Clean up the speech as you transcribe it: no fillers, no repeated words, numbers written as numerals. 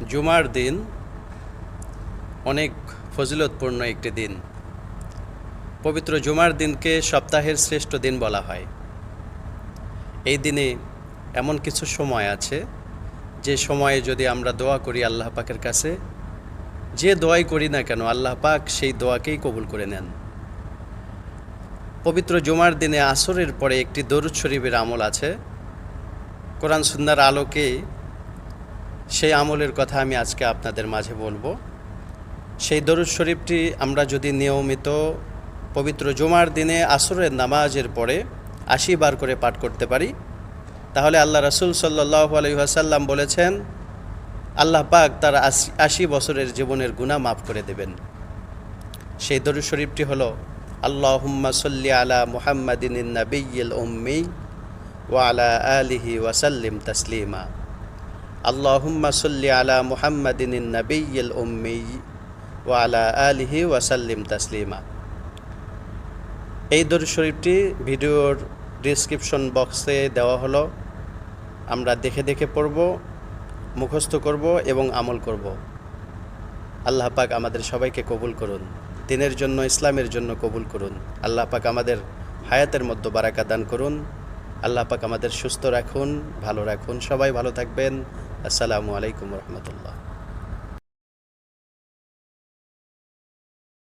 জুমার দিন অনেক ফজিলতপূর্ণ একটি দিন। পবিত্র জুমার দিনকে সপ্তাহের শ্রেষ্ঠ দিন বলা হয়। এই দিনে এমন কিছু সময় আছে যে সময়ে যদি আমরা দোয়া করি আল্লাহ পাকের কাছে, যে দোয়াই করি না কেন আল্লাহ পাক সেই দোয়াকেই কবুল করে নেন। পবিত্র জুমার দিনে আসরের পরে একটি দরুদ শরীফের আমল আছে। কোরআন সুন্নাহর আলোকে সেই আমলের কথা আমি আজকে আপনাদের মাঝে বলবো। সেই দরুদ শরীফটি আমরা যদি নিয়মিত পবিত্র জুমার দিনে আসরের নামাজের পরে ৮০ বার করে পাঠ করতে পারি, তাহলে আল্লাহ রাসূল সাল্লাল্লাহু আলাইহি ওয়াসাল্লাম বলেছেন আল্লাহ পাক তার ৮০ বছরের জীবনের গুনাহ মাফ করে দেবেন। সেই দরুদ শরীফটি হলো আল্লাহুম্মা সাল্লি আলা মুহাম্মাদিন নাবিয়্যিল উম্মি ওয়া আলা আলিহি ওয়া সাল্লিম তাসলিমা। আল্লাহুম্মা সাল্লি আলা মুহাম্মাদিন নাবিয়্যিল উম্মি ওয়া আলা আলিহি ওয়া সাল্লিম তাসলিমা। এই দরুদ শরীফটি ভিডিওর ডেসক্রিপশন বক্সে দেওয়া হলো। আমরা দেখে দেখে পড়ব, মুখস্থ করব এবং আমল করব। আল্লাহ পাক আমাদের সবাইকে কবুল করুন, দ্বীনের জন্য, ইসলামের জন্য কবুল করুন। আল্লাহ পাক আমাদের হায়াতের মধ্যে বারাকা দান করুন। আল্লাহ পাক আমাদের সুস্থ রাখুন, ভালো রাখুন। সবাই ভালো থাকবেন। আসসালামু আলাইকুম রহমতুল্লাহ।